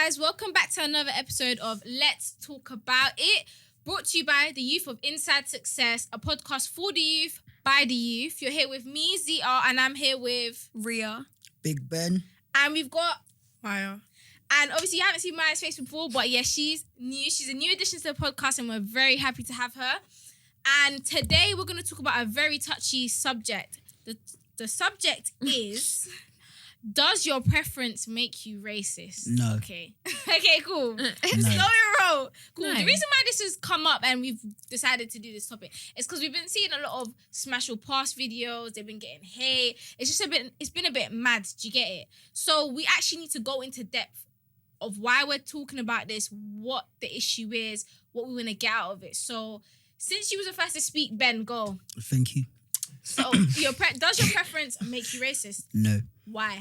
guys, welcome back to another episode of Let's Talk About It, brought to you by the youth of Inside Success, a podcast for the youth, by the youth. You're here with me, ZR, and I'm here with Ria, Big Ben, and we've got Maya. And obviously you haven't seen Maya's face before, but yeah, she's new. She's a new addition to the podcast and we're very happy to have her. And today we're going to talk about a very touchy subject. The subject is... Does your preference make you racist? No. Okay. Okay, cool. No. Cool. No. The reason why this has come up and we've decided to do this topic is because we've been seeing a lot of Smash or Pass videos. They've been getting hate. It's been a bit mad. Do you get it? So we actually need to go into depth of why we're talking about this, what the issue is, what we want to get out of it. So since you was the first to speak, Ben, go. Thank you. So does your preference make you racist? No. Why?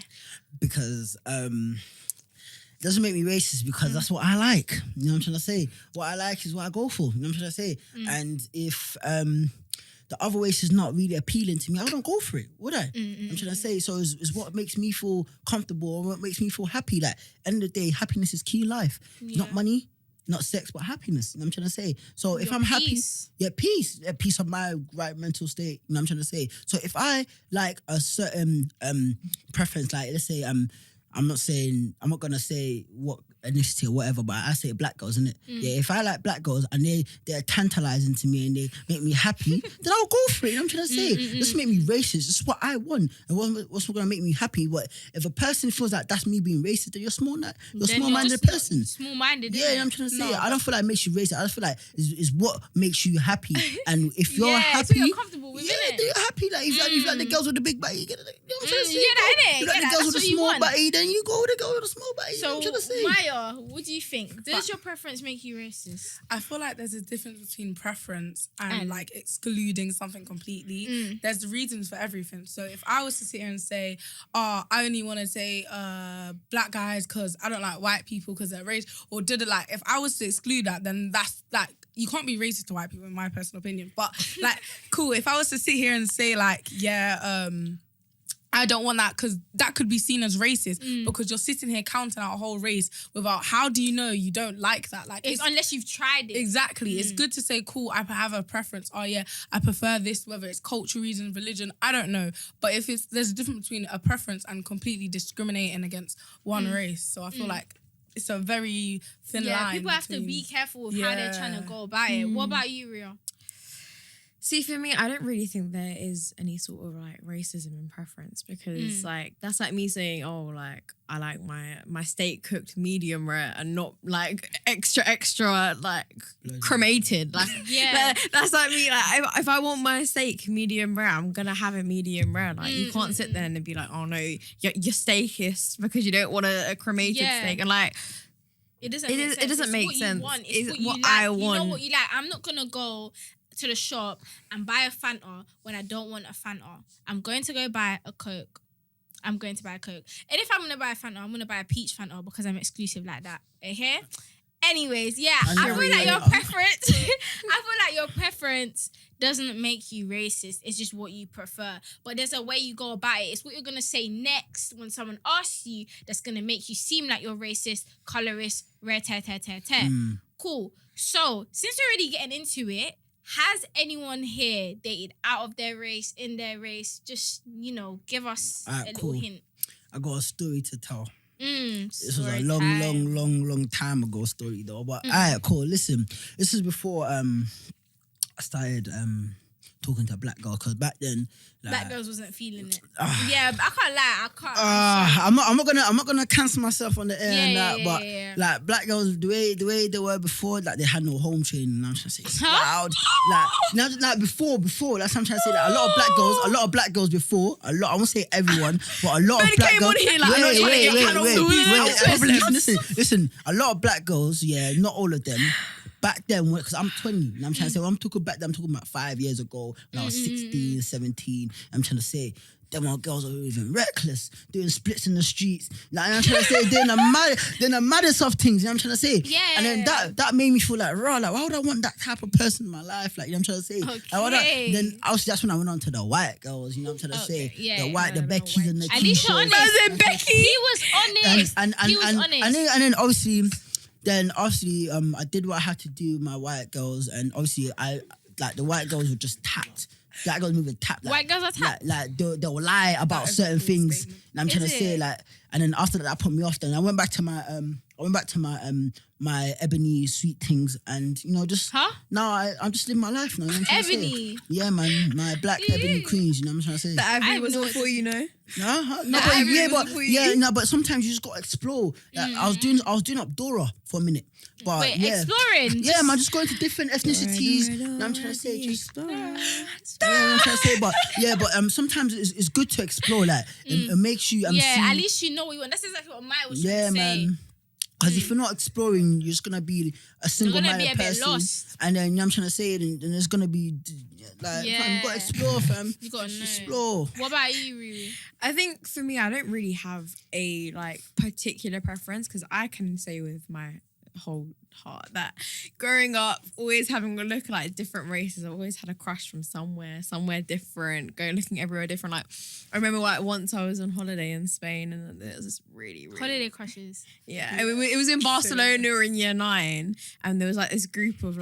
Because it doesn't make me racist because that's what I like. You know what I'm trying to say? What I like is what I go for. You know what I'm trying to say? And if the other race is not really appealing to me, I wouldn't go for it, would I? I'm trying to say. So it's what makes me feel comfortable or what makes me feel happy. Like, end of the day, happiness is key in life. Yeah. Not money, not sex, but happiness. You know what I'm trying to say? So if Your I'm peace. happy, peace. Peace of my right mental state. You know what I'm trying to say? So if I like a certain preference, like let's say I'm not gonna say what ethnicity or whatever, but I say black girls, innit? Yeah, if I like black girls and they're tantalizing to me and they make me happy, then I'll go for it. You know what I'm trying to say? This make me racist. This is what I want. And what's gonna make me happy? But if a person feels like that's me being racist, then you're small-minded person. Small-minded. Yeah, you know what I'm trying to say. I don't feel like it makes you racist. I just feel like it's what makes you happy. And if you're happy, so you're comfortable with it. you're happy. Like if you like the girls with the big body, you know what I'm trying to say? You get that, innit? You like the girls with the small body, then you go with the girl with the small body. You know what I'm trying to say? Maya, what do you think? Does your preference make you racist? I feel like there's a difference between preference and like excluding something completely. There's reasons for everything. So if I was to sit here and say, I only want to say black guys because I don't like white people because they're race, or if I was to exclude that, then that's like, you can't be racist to white people in my personal opinion. But like, cool, if I was to sit here and say like, I don't want that because that could be seen as racist because you're sitting here counting out a whole race without, how do you know you don't like that? Like, It's unless you've tried it. Exactly. It's good to say, cool, I have a preference. Oh yeah, I prefer this, whether it's cultural reasons, religion, I don't know. But if there's a difference between a preference and completely discriminating against one race. So I feel like it's a very thin line. Yeah, people have to be careful with how they're trying to go about it. What about you, Ria? See, for me, I don't really think there is any sort of like racism in preference because like that's like me saying, oh, like I like my steak cooked medium rare and not like extra like cremated. Like that's like me. Like if I want my steak medium rare, I'm gonna have it medium rare. Like you can't sit there and be like, oh no, your steak is because you don't want a cremated steak and like. It doesn't make sense. It's what I want. You know what you like. I'm not gonna go to the shop and buy a Fanta when I don't want a Fanta. I'm going to go buy a Coke. And if I'm going to buy a Fanta, I'm going to buy a peach Fanta because I'm exclusive like that. Okay? Anyways, yeah, I feel like your preference doesn't make you racist. It's just what you prefer. But there's a way you go about it. It's what you're going to say next when someone asks you that's going to make you seem like you're racist, colorist, Cool. So, since we're already getting into it, has anyone here dated out of their race, in their race? Just, give us a little hint. I got a story to tell. This was a long long time ago story though. But alright, cool. Listen, this is before I started talking to a black girl because back then black girls wasn't feeling it. Yeah, I can't lie. I'm not gonna cancel myself on the air like black girls the way they were before, like they had no home training. I'm trying to say it's loud. Like before that's what I'm trying to say. Like a lot of black girls before. I won't say everyone, but a lot of black girls. Listen. A lot of black girls, not all of them. back then, because I'm 20, you know I'm trying to say, when I'm talking back then, I'm talking about 5 years ago, when I was 16, 17, I'm trying to say, them old girls are even reckless, doing splits in the streets. Like, I'm trying to say, doing the maddest of things, you know what I'm trying to say? Yeah. And then that made me feel like, raw, like, why would I want that type of person in my life? Like, you know what I'm trying to say? Okay. Then obviously that's when I went on to the white girls, you know what I'm trying to say? Yeah. The Beckys and the At least you're Keishas. honest. Becky. He was honest. He was honest. And then obviously, I did what I had to do with my white girls, and obviously the white girls were just tapped. Black girls moving tapped. White girls are tapped. Like they'll lie about certain things. statement. And I'm trying to say, like, and then after that put me off. Then I went back to my my ebony sweet things, and just now I'm just living my life now. You know what I'm trying to say? Ebony. Yeah, man, my black ebony queens. You know what I'm trying to say? The ivory don't was know all what for you, know. But sometimes you just gotta explore. Like, I was doing Abdora for a minute, but Wait, yeah, exploring. yeah, man, just going to different ethnicities. You know what I'm trying to say, just I'm trying to say, but sometimes it's good to explore. Like it makes you. Yeah, see, at least you know what you want. That's exactly what Maya was trying to say. man. Because if you're not exploring, you're just gonna be a single-minded bit person, lost. and then I'm trying to say, and there's gonna be fam, you gotta explore, fam. You gotta know. Explore. What about you, Riri? I think for me, I don't really have a particular preference, because I can say with my whole heart that growing up, always having a look at different races, I always had a crush from somewhere different, looking everywhere different. Like, I remember once I was on holiday in Spain, and there was this really Holiday crushes. yeah, it was in Barcelona in year 9, and there was this group of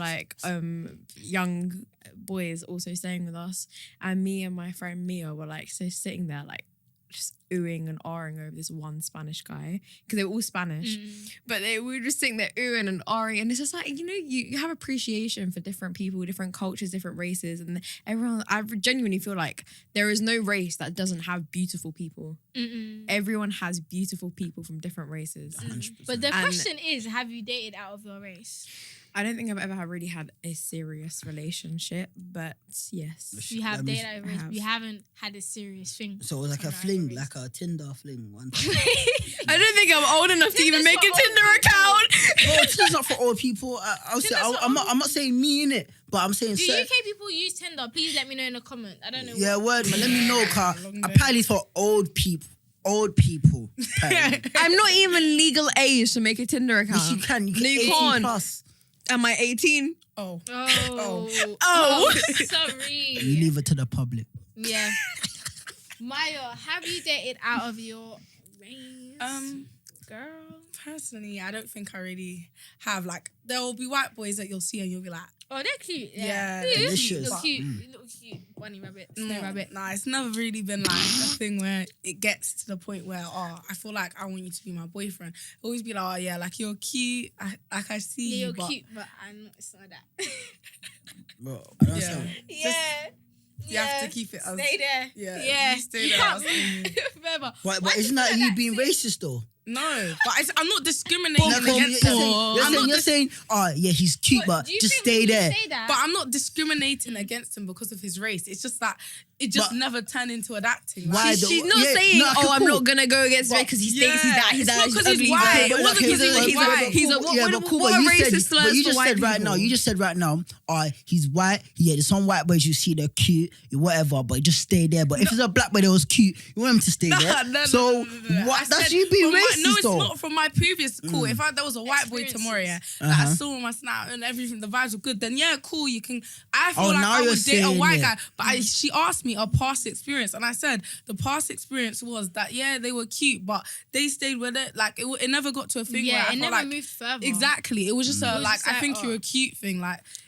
young boys also staying with us, and me and my friend Mia were sitting there just oohing and ahhing over this one Spanish guy, because they were all Spanish, but we were just sitting there oohing and ahhing, and it's just you have appreciation for different people, different cultures, different races, and everyone. I genuinely feel like there is no race that doesn't have beautiful people. Everyone has beautiful people from different races. 100%. But the question is, have you dated out of your race? I don't think I've ever really had a serious relationship, but yes. You have dated out of your race, have. but you haven't had a serious thing. So it was like a fling, like a Tinder fling one time. I don't think I'm old enough to even make a Tinder account. No, Tinder's not for old people. I'm not saying me, innit? But I'm saying... Do UK people use Tinder? Please let me know in the comment. I don't know. Yeah, word, man. Let me know, car. Apparently it's for old people. Old people. I'm not even legal age to make a Tinder account. Yes, you can. You can. No, you 18 can't. plus. Am I 18? Oh. Sorry. You leave it to the public. Yeah. Maya, have you dated out of your race? Girl. Personally, I don't think I really have. There will be white boys that you'll see and you'll be like, Oh, they're cute. Yeah, Cute. delicious. Look cute. Little cute. Bunny rabbit. Snow rabbit. Nah, it's never really been a thing where it gets to the point where, I feel like I want you to be my boyfriend. Always be like, you're cute. I see Yeah, you, you're cute, but it's not that. Bro, I don't Yeah. know. Yeah. You have to keep it as... Stay there. Yeah, you stay there. can't forever. But isn't that you being racist though? No, but I'm not discriminating No, against you're him. you're saying, he's cute, but Do you just think stay when you there. say that, But I'm not discriminating against him because of his race. It's just that it just never turned into an acting. Why She's not saying, I'm not going to go against it because he thinks he's that. He's It's not 'cause ugly, he's white. but It wasn't 'cause he's white. He's a racist slur you for just white said right people. now. You just said right now. He's white. Yeah, there's some white boys you see they're cute, whatever, but just stay there. But if it's a black boy that was cute, you want him to stay there. No. What? That's you being racist, No, it's though. not from my previous. Cool. If there was a white boy tomorrow, that I saw on my snap and everything, the vibes were good. Then cool. You can. I feel like now I you're would date a saying white it. guy, but she asked me a past experience, and I said the past experience was that they were cute, but they stayed with it. It never got to a thing where I it felt never like moved further. exactly. It was just was just I think like, you're a cute thing.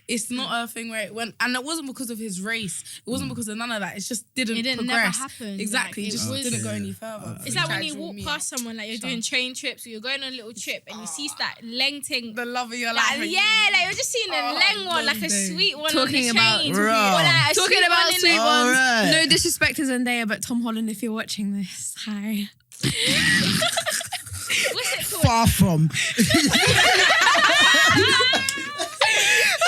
It's not a thing where it went, and it wasn't because of his race. It wasn't because of none of that. It just didn't never progress. happen. Exactly. Like, It just it was- didn't go any further. It's like when you walk past someone, you're doing train trips, or you're going on a little trip, and you see that leng thing. the love of your life. You're just seeing a leng one, like a Monday. sweet one Talking on the about- train. Bro. Or like a Talking about one in sweet the- ones. Alright. No disrespect to Zendaya, but Tom Holland, if you're watching this, hi. What's it called? Far from.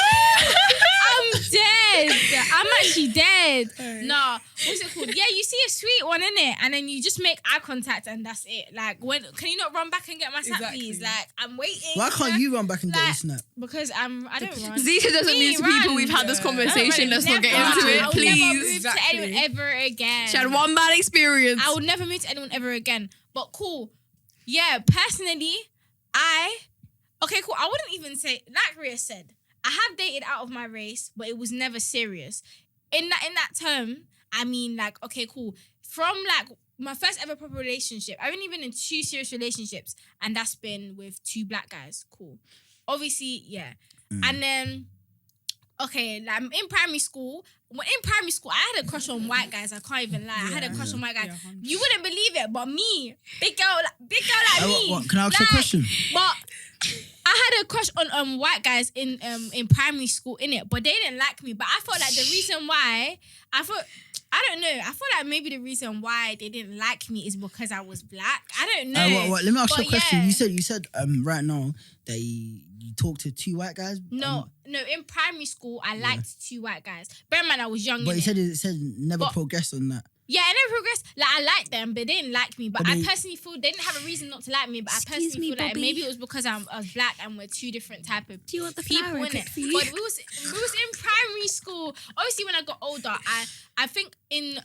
I'm dead. I'm actually dead. Nah, what's it called? Yeah, you see a sweet one, innit? And then you just make eye contact and that's it. Like, can you not run back and get my snap, please? Like, I'm waiting. Why can't you run back and get your snap? Because I don't run. Zisha doesn't mean to people we've had this conversation. Let's not get into it, I will please. never move to anyone ever again. She had one bad experience. I will never move to anyone ever again. But cool. Yeah, personally, okay, cool. I wouldn't even say, like Rhea said, I have dated out of my race, but it was never serious. In that term, I mean, like, okay, cool. From like my first ever proper relationship, I've only been in 2 serious relationships, and that's been with 2 black guys. Cool. Obviously, yeah. And then, okay, like in primary school, I had a crush on white guys. I can't even lie. I had a crush on white guys. Yeah, you wouldn't believe it, but me, big girl like me. What? Can I ask you a question? But I had a crush on white guys in primary school, innit? But they didn't like me. But I felt like the reason why I don't know. I feel like maybe the reason why they didn't like me is because I was black. I don't know. Let me ask you a question. Yeah. You said right now that you talked to 2 white guys. No. In primary school, I liked 2 white guys. Bear in mind, I was young. But it said never progressed on that. Yeah, I never progressed. Like, I liked them, but they didn't like me. But I personally feel they didn't have a reason not to like me. But I personally feel like maybe it was because I was black and we're 2 different type of people, innit? But we was in primary school. Obviously, when I got older, I think in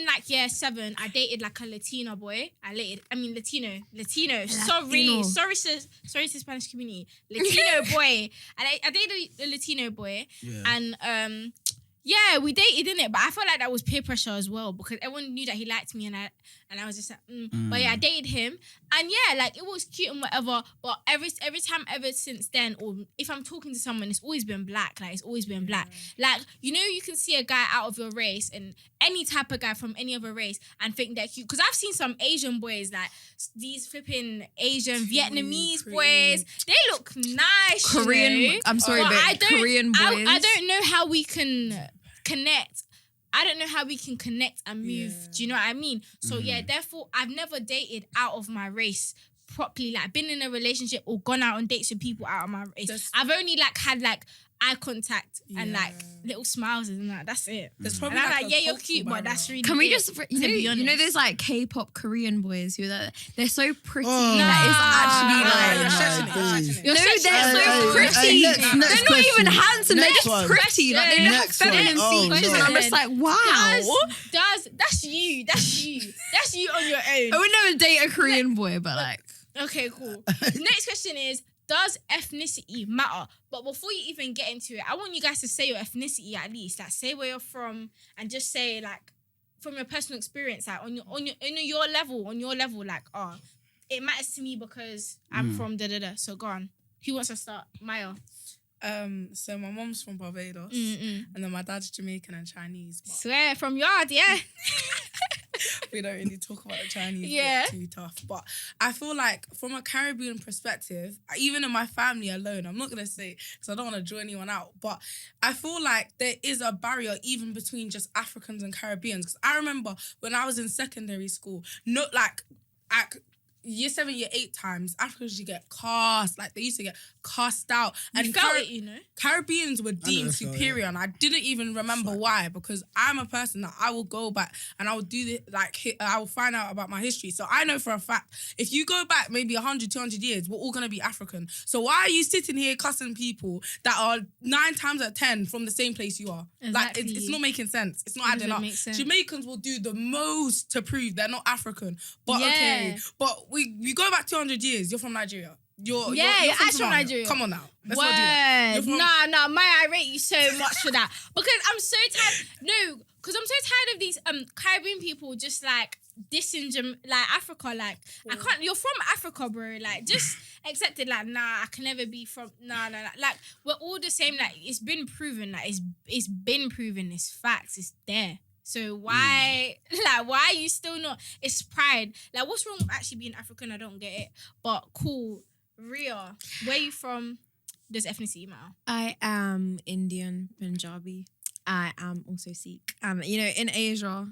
like year 7, I dated like a Latino boy. Latino. Sorry to Spanish community. Latino boy. And I dated a Latino boy. Yeah. And yeah, we dated, innit? But I felt like that was peer pressure as well because everyone knew that he liked me and I was just like, But yeah, I dated him. And yeah, like it was cute and whatever. But every time ever since then, or if I'm talking to someone, it's always been black. Like, it's always been black. Like, you know, you can see a guy out of your race and any type of guy from any other race and think they're cute. Because I've seen some Asian boys, like these flipping Asian Vietnamese boys. They look nice. Korean, you know? I'm sorry, but Korean boys. I don't know how we can connect. I don't know how we can connect and move. Yeah. Do you know what I mean? So yeah, therefore, I've never dated out of my race properly. Like, been in a relationship or gone out on dates with people out of my race. I've only like had like eye contact and like little smiles and that. That's it. There's And probably I'm like like, a yeah, you're cultural cute, but barrier. that's really Can we it, just, to be honest. you know, there's like K-pop Korean boys who they're so pretty Oh. that it's actually You're like. stretching it. You're No, stretching they're it. so pretty. next They're not even question. handsome. Next They're just one. pretty. Like, they don't have Next one. feminine Oh, features. no. And I'm just like, wow. That's you on your own. I would never date a Korean boy, but like. Okay, cool. Next question is, does ethnicity matter? But before you even get into it, I want you guys to say your ethnicity at least. Like, say where you're from and just say like from your personal experience, like on your level, like, it matters to me because I'm from da-da-da. So go on. Who wants to start? Maya. So my mom's from Barbados and then my dad's Jamaican and Chinese. But Swear, from yard, yeah. we don't really talk about the Chinese. Yeah. Bit too tough. But I feel like from a Caribbean perspective, even in my family alone, I'm not going to say because I don't want to draw anyone out, but I feel like there is a barrier even between just Africans and Caribbeans. Because I remember when I was in secondary school, not like year 7, year 8 times, Africans used to get cast, like they used to get cast out. And felt it, you know? Caribbeans were deemed felt it. superior, and I didn't even remember why, because I'm a person that I will go back and I will do this, like I will find out about my history. So I know for a fact, if you go back maybe 100, 200 years, we're all going to be African. So why are you sitting here cussing people that are 9 times out of 10 from the same place you are? Like, Exactly. it's not making sense. It's not It adding doesn't up. make sense. Jamaicans will do the most to prove they're not African. But Yeah. okay, but we go back 200 years, you're from Nigeria. You're you're actually from Somalia. Nigeria. Come on now. Let's not do that. You're from- Nah, Maya, I rate you so much for that. Because I'm so tired. No, because I'm so tired of these Caribbean people just like dissing like Africa. Like, I can't, you're from Africa, bro. Like, just accept it. Like, nah, I can never be from, nah. Like, we're all the same. Like, it's been proven. Like, it's been proven. It's facts. It's there. So why, like, why are you still not? It's pride. Like, what's wrong with actually being African? I don't get it. But cool. Rhea, where you from? Does ethnicity matter? I am Indian, Punjabi. I am also Sikh. You know, in Asia,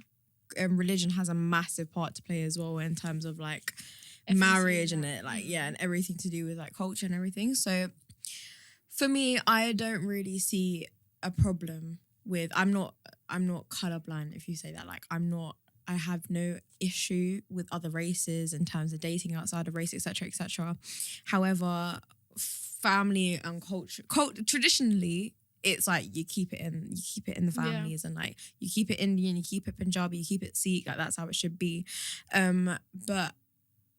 religion has a massive part to play as well in terms of like Ethnicity, marriage and yeah. it, like, yeah, and everything to do with like culture and everything. So for me, I don't really see a problem with I'm not colorblind if you say that. Like I have no issue with other races in terms of dating outside of race, etc., etc. However, family and culture traditionally, it's like you keep it in the families, and like you keep it Indian, you keep it Punjabi, you keep it Sikh, like that's how it should be. But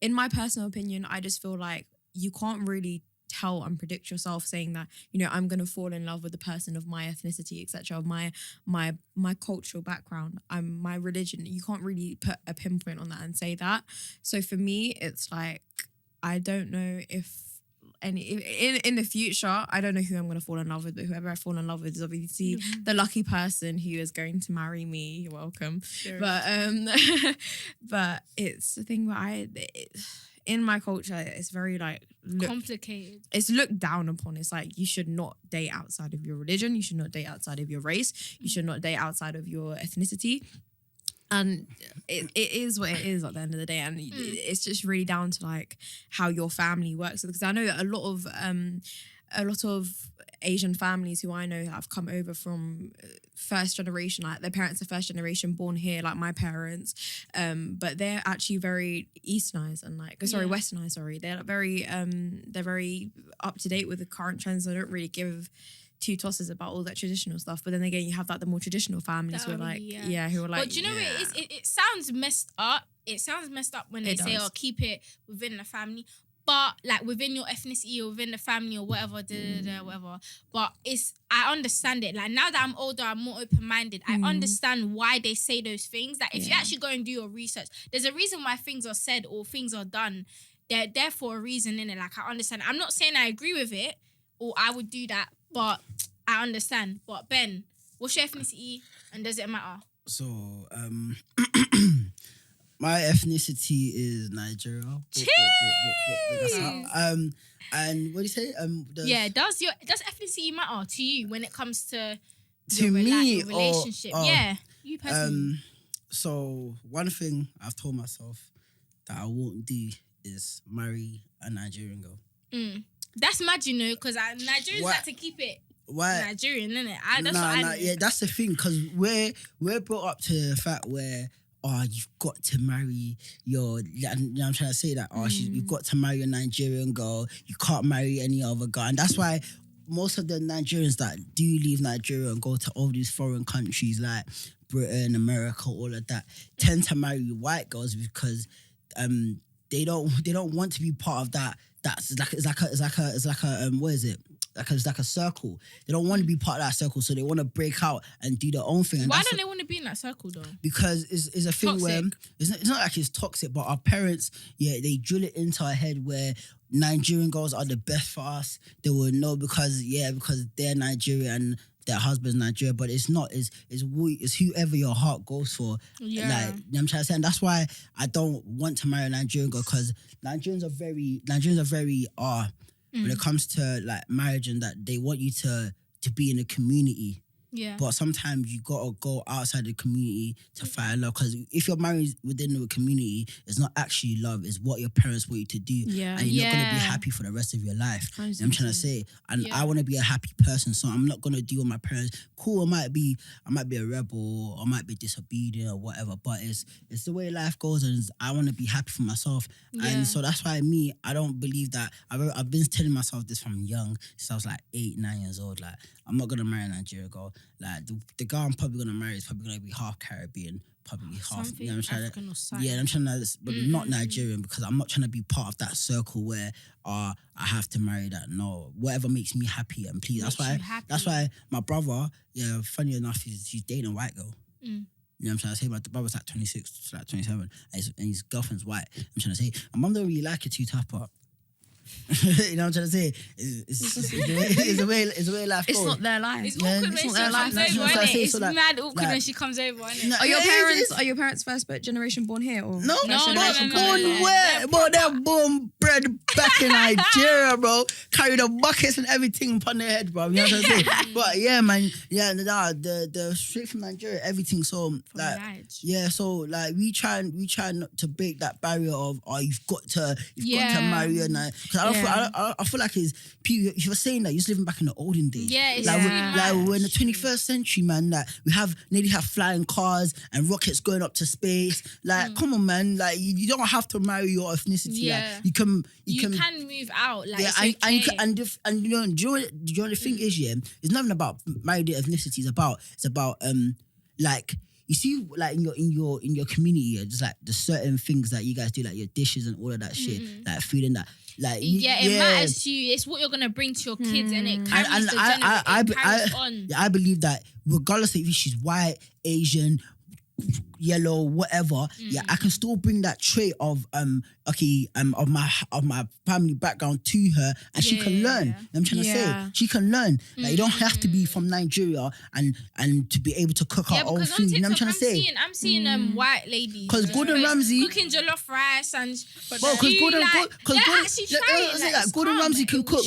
in my personal opinion, I just feel like you can't really tell and predict yourself saying that, you know, I'm gonna fall in love with the person of my ethnicity, etc., my cultural background, my religion. You can't really put a pinpoint on that and say that. So for me, it's like I don't know if in the future, I don't know who I'm going to fall in love with, but whoever I fall in love with is obviously the lucky person who is going to marry me. You're welcome. Sure. But but it's the thing where in my culture, it's very like complicated. It's looked down upon. It's like you should not date outside of your religion. You should not date outside of your race. You should not date outside of your ethnicity. And it is what it is at the end of the day, and it's just really down to like how your family works. Because I know a lot of Asian families who I know have come over from first generation, like their parents are first generation born here, like my parents, but they're actually very Easternized and like Westernized. Sorry, they're very up to date with the current trends. They don't really give two tosses about all that traditional stuff. But then again, you have like the more traditional families who are like, who are like. But do you know it sounds messed up. It sounds messed up when they say, "Oh, keep it within the family," but like within your ethnicity or within the family or whatever, whatever. But I understand it. Like now that I'm older, I'm more open-minded. I understand why they say those things. Like if you actually go and do your research, there's a reason why things are said or things are done. They're there for a reason, innit? Like I understand. I'm not saying I agree with it or I would do that, but I understand. But Ben, what's your ethnicity and does it matter? So, my ethnicity is Nigeria. And what do you say? Does ethnicity matter to you when it comes to me your relationship? You personally. So one thing I've told myself that I won't do is marry a Nigerian girl. That's mad, you know, because Nigerians like to keep it Nigerian, innit? That's the thing, because we're brought up to the fact where you've got to marry your. I'm trying to say that you've got to marry a Nigerian girl. You can't marry any other girl, and that's why most of the Nigerians that do leave Nigeria and go to all these foreign countries like Britain, America, all of that, tend to marry white girls because they don't want to be part of that. It's like a what is it? It's like a circle. They don't want to be part of that circle, so they want to break out and do their own thing. And why don't they want to be in that circle though? Because it's a thing toxic. Where it's not like it's toxic, but our parents, they drill it into our head where Nigerian girls are the best for us. They will know because they're Nigerian and their husband's Nigerian, but it's not. It's whoever your heart goes for. Yeah. Like, you know what I'm trying to say? And that's why I don't want to marry a Nigerian girl, because Nigerians are very when it comes to like marriage, and that they want you to be in a community. Yeah. But sometimes you gotta go outside the community to find love. Because if you're married within the community, it's not actually love, it's what your parents want you to do. Yeah. And you're not gonna be happy for the rest of your life. You know what I'm trying to say. And I wanna be a happy person, so I'm not gonna do what my parents. Cool, I might be a rebel, or I might be disobedient or whatever, but it's the way life goes, and I wanna be happy for myself. Yeah. And so that's why I don't believe that. I've been telling myself this from young, since I was like 8, 9 years old. Like, I'm not gonna marry a Nigerian girl. Like the girl I'm probably gonna marry is probably gonna be half Caribbean, probably half. You know what I'm trying to. I'm trying to, but not Nigerian, because I'm not trying to be part of that circle where I have to marry that. No, whatever makes me happy and please. That's why my brother, funny enough, he's dating a white girl. You know what I'm trying to say? My brother's like 26, like 27, and his girlfriend's white. I'm trying to say, my mum don't really like it too tough, but. You know what I'm trying to say? It's the way life goes. It's not their life. It's awkward when she comes over, innit? It's mad awkward when she comes over, innit? Are your parents first generation born here, or no, born where? Bro, they're born bred back in Nigeria, bro. Carry the buckets and everything upon their head, bro. You know what I'm saying? But yeah, man, the straight from Nigeria, everything. So so like we try not to break that barrier of you've got to marry her, because Because I feel like if you're saying that, you're just living back in the olden days. Yeah, it's like, too we're in the much. 21st century, man. Like we nearly have flying cars and rockets going up to space. Like, come on, man. Like you don't have to marry your ethnicity. Yeah. Like, you can move out. Like, yeah, it's okay. and you know, do you know the thing is, yeah, it's nothing about married ethnicity. It's about like, you see, like in your community, yeah, just like the certain things that you guys do, like your dishes and all of that shit, like food and that. Like, it matters to you. It's what you're gonna bring to your kids, and it carries carries on. I believe that regardless of if she's white, Asian, yellow, whatever, yeah, I can still bring that trait of of my family background to her, and she can learn. I'm trying to say, she can learn. Like, you don't have to be from Nigeria and to be able to cook our own food. You know what I'm trying to say? I'm seeing white ladies. Because Gordon Ramsay cooking jollof rice and Gordon Ramsay can cook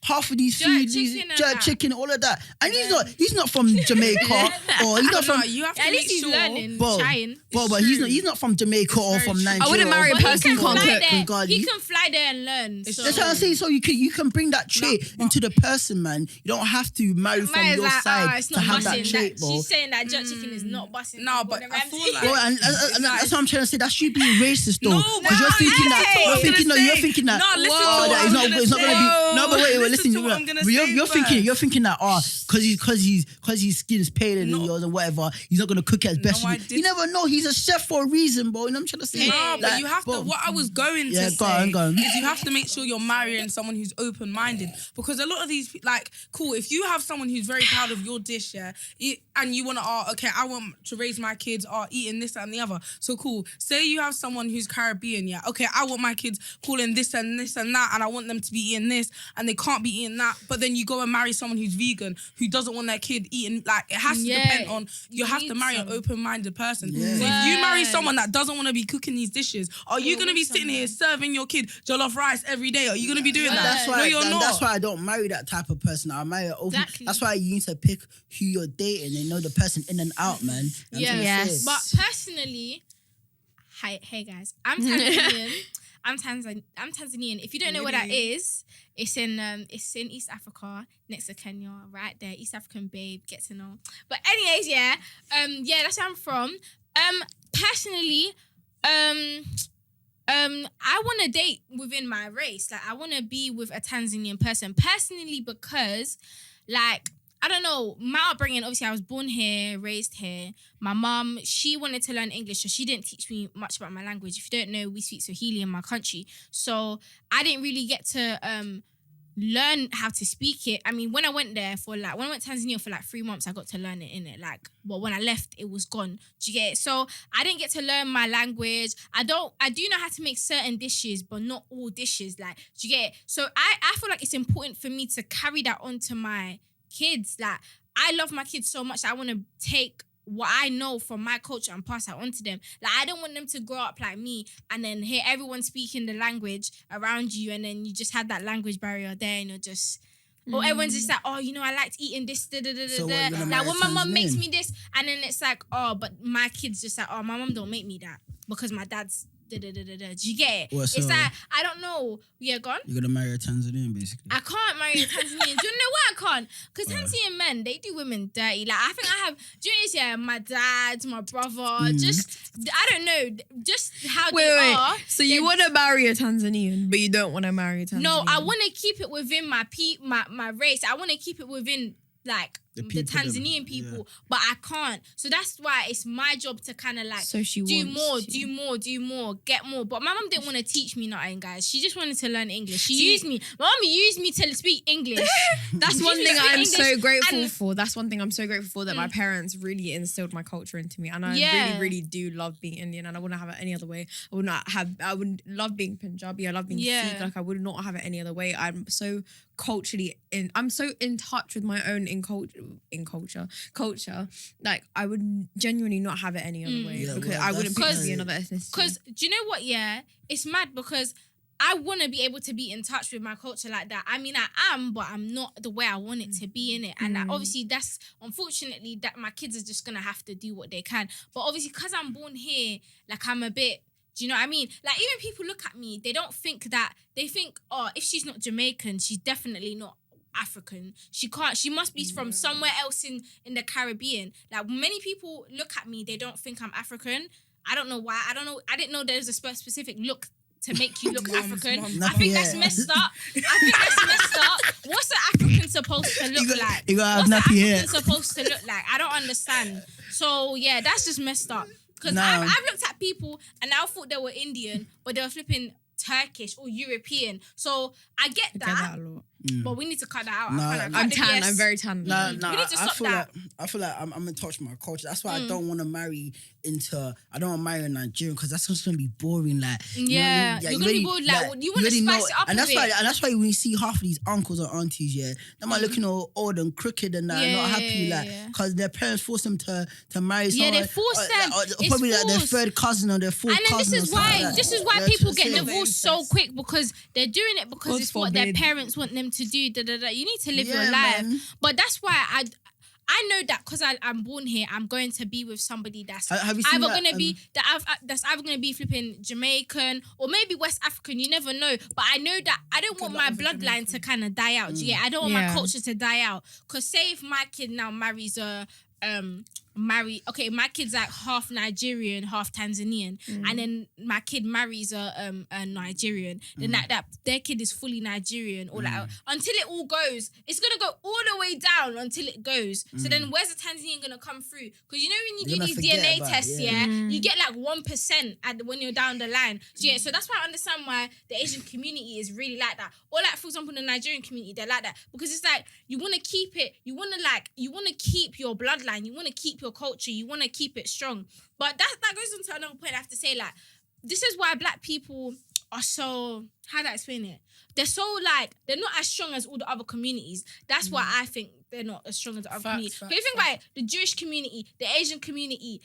half of these foods, jerk chicken, all of that, and he's not from Jamaica or he's not from. You have to at make least he's sure. learning, trying. But he's not from Jamaica or from Nigeria. I wouldn't marry a person who can't cook. He can fly there and learn. That's what I'm saying. So you can bring that trait into the person, man. You don't have to marry from your side to have that trait, bro. She's saying that jerk chicken is not busting. No, but I feel like, bro, and that's what I'm trying to say. That's you being racist, though. Because you're thinking that. No, listen oh, to that what it's not gonna be. No, but wait, Listen listen. to what I'm gonna say You're thinking that because his skin is paler than yours and whatever, he's not gonna cook it as best. You never know. He's a chef for a reason, bro. You know what I'm trying to say? No, but you have to. What I was going to say is you have to make sure you're marrying someone who's open-minded, because a lot of these, like, cool. If you have someone who's very proud of your dish, and you want to, okay, I want to raise my kids eating this that, and the other. So cool. Say you have someone who's Caribbean, okay, I want my kids calling this and this and that, and I want them to be eating this, and they can't be eating that. But then you go and marry someone who's vegan, who doesn't want their kid eating. Like, it has to depend on. You have to marry an open-minded person. Yeah. So if you marry someone that doesn't want to be cooking these dishes, are you gonna be sitting here serving your kid jollof rice every day? Are you gonna be doing that? No, you're not. That's why I don't marry that type of person. I marry an open. Exactly. That's why you need to pick who you're dating and know the person in and out, man. Yes. But personally, hey guys, I'm Tanzanian. I'm Tanzanian. If you don't know where that is, it's in East Africa, next to Kenya, right there. East African babe, get to know. But anyways, that's where I'm from. Personally, I want to date within my race. Like, I want to be with a Tanzanian person personally, because, like, I don't know, my upbringing, obviously I was born here, raised here. My mum, she wanted to learn English, so she didn't teach me much about my language. If you don't know, we speak Swahili in my country. So I didn't really get to learn how to speak it. I mean, when I went to Tanzania for 3 months, I got to learn it, innit? But when I left, it was gone. Do you get it? So I didn't get to learn my language. I do know how to make certain dishes, but not all dishes. Do you get it? So I feel like it's important for me to carry that on to my kids. Like, I love my kids so much that I want to take what I know from my culture and pass that on to them. Like, I don't want them to grow up like me and then hear everyone speaking the language around you, and then you just have that language barrier there, and you're just, or everyone's just like, I liked eating this, Like, when my mum makes me this, and then it's like, but my kids just like, my mum don't make me that because my dad's Do you get it? It's like, I don't know. Yeah, go on. You're gonna marry a Tanzanian, basically. I can't marry a Tanzanian. Do you know why I can't? Because Tanzanian men, they do women dirty. Like, I think I have, do you know, my dad, my brother, just, I don't know, just how they are. So you want to marry a Tanzanian, but you don't want to marry a Tanzanian? No, I want to keep it within my race. I want to keep it within, like, the Tanzanian people, but I can't. So that's why it's my job to kind of like do more, get more. But my mum didn't want to teach me nothing, guys. She just wanted to learn English. My mum used me to speak English. That's one thing I'm so grateful for. That's one thing I'm so grateful for, that my parents really instilled my culture into me, and I really, really do love being Indian, and I wouldn't have it any other way. I would love being Punjabi. I love being Sikh. Like, I would not have it any other way. I'm so culturally I'm so in touch with my own culture. Like, I would genuinely not have it any other way, because I wouldn't pick to be another ethnicity. Because do you know what? Yeah, it's mad because I want to be able to be in touch with my culture like that. I mean, I am, but I'm not the way I want it to be, in it. And obviously, that's unfortunately that my kids are just gonna have to do what they can. But obviously, because I'm born here, like, I'm a bit. Do you know what I mean? Like, even people look at me, they don't think that, they think, oh, if she's not Jamaican, she's definitely not African. She must be from somewhere else in the Caribbean. Like, many people look at me, they don't think I'm African. I don't know why. I didn't know there's a specific look to make you look African. I think that's messed up. What's an African supposed to look like? What's an African supposed to look like? I don't understand. So yeah, that's just messed up. Because I've looked at people and I thought they were Indian, but they were flipping Turkish or European. So I get that a lot. But we need to cut that out. I'm tan. I'm very tan. We need to stop that. I feel like I'm in touch with my culture. That's why I don't want to marry a Nigerian, because that's just gonna be boring. Like, you're gonna be bored. Like, you want to spice it up and a bit. And that's why when you see half of these uncles or aunties, they might looking all old and crooked and not happy, because their parents force them to marry someone. Yeah, they force them. Or probably like their third cousin or their fourth cousin. And then this is why people get divorced so quick, because they're doing it because it's what their parents want them to do. You need to live your life, man. But that's why I know that because I'm born here, I'm going to be with somebody that's either going to be that's either going to be flipping Jamaican or maybe West African. You never know. But I know that I don't want my bloodline to kind of die out. Yeah, I don't want my culture to die out. Because say if my kid now marries my kid's like half Nigerian, half Tanzanian, and then my kid marries a Nigerian, then that their kid is fully Nigerian, or like until it all goes, it's gonna go all the way down until it goes. So then where's the Tanzanian gonna come through? Because you know when you do these DNA tests, you get like 1% when you're down the line. So that's why I understand why the Asian community is really like that. Or like, for example, the Nigerian community, they're like that because it's like you want to keep it, you want to keep your bloodline, you want to keep your culture, you want to keep it strong. But that goes on to another point I have to say. Like, this is why black people are so, how do I explain it? They're so like, they're not as strong as all the other communities. That's why I think they're not as strong as the other communities. But you think about it, the Jewish community, the Asian community,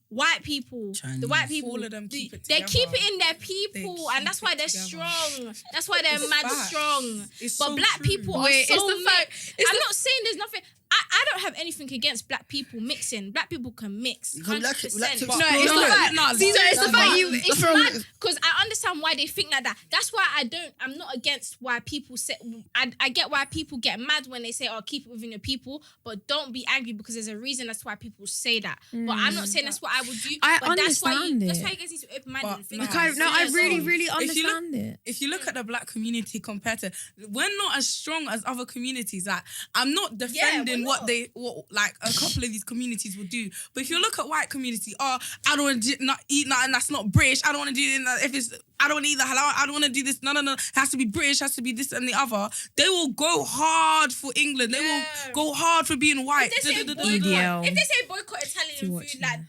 white people, Chinese, the white people, all of them keep it together. They keep it in their people, and that's why they're strong. That's why they're mad strong. But so black people are so mixed. I'm not saying there's nothing. I don't have anything against black people mixing. Black people can mix 100%. It's the fact it's mad because I understand why they think like that. That's why I'm not against why people say. I get why people get mad when they say, "Oh, keep it within your people," but don't be angry because there's a reason that's why people say that. But I'm not saying that's what I would do. That's why you guys need to open minded and think. I really understand it. If you look at the black community compared to, we're not as strong as other communities. Like, I'm not defending what like a couple of these communities will do. But if you look at white community, I don't want to eat nothing that's not British. I don't want to do it if it's, I don't want to eat the halal. I don't want to do this. No. It has to be British. Has to be this and the other. They will go hard for England. They will go hard for being white. If they say boycott Italian food, like...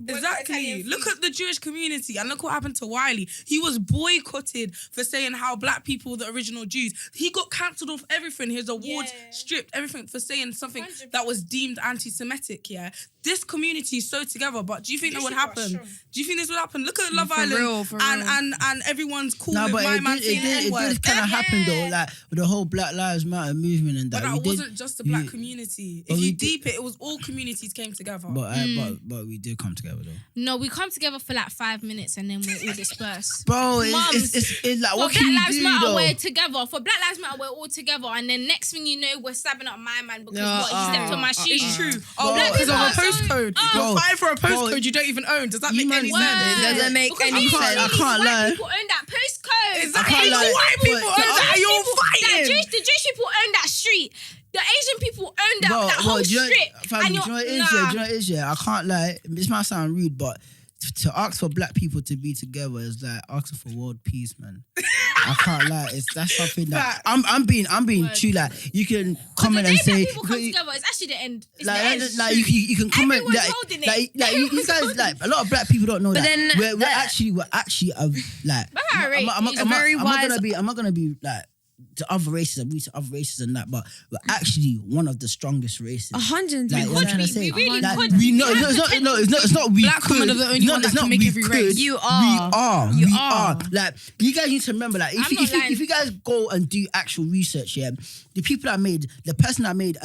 Exactly. Look at the Jewish community and look what happened to Wiley. He was boycotted for saying how black people were the original Jews. He got cancelled off everything. His awards stripped, everything for saying something 100%. That was deemed anti-Semitic. Yeah, this community is so together. But do you think that would happen? Do you think this would happen? Look at Love Island and everyone's cool with my man saying the N-word. It did kind of happen though, like with the whole Black Lives Matter movement and that. But that wasn't just the black community. If you deep it was all communities came together. But we did come together though. No, we come together for like 5 minutes and then we're all dispersed. Bro, it's like, what can you do Black Lives Matter, though? we're together. For Black Lives Matter, we're all together. And then next thing you know, we're stabbing up my man because he stepped on my shoe. It's true. Because of a postcode. You're fighting for a postcode you don't even own. Does that make any sense? It doesn't make any sense. I can't lie. White people own that postcode. Exactly. White people own that. You're fighting. The Jewish people own that street. The Asian people own that whole strip. Do you know what it is? I can't lie. This might sound rude, but to ask for black people to be together is like asking for world peace, man. I can't lie. That's something that I'm being true. Like, you can comment and say, people come together. It's actually the end. It's like, the end. like you can comment. Everyone's holding it. You guys, like a lot of black people don't know but that. Then we're actually like. I'm not gonna be like. To other races, we to other races and that, but we're actually one of the strongest races. 100. Like, we really could. We know. It's not we black could. women are the only one that can make every race. You are. We are. Like, you guys need to remember, like, if you guys go and do actual research, the people that made, the person that made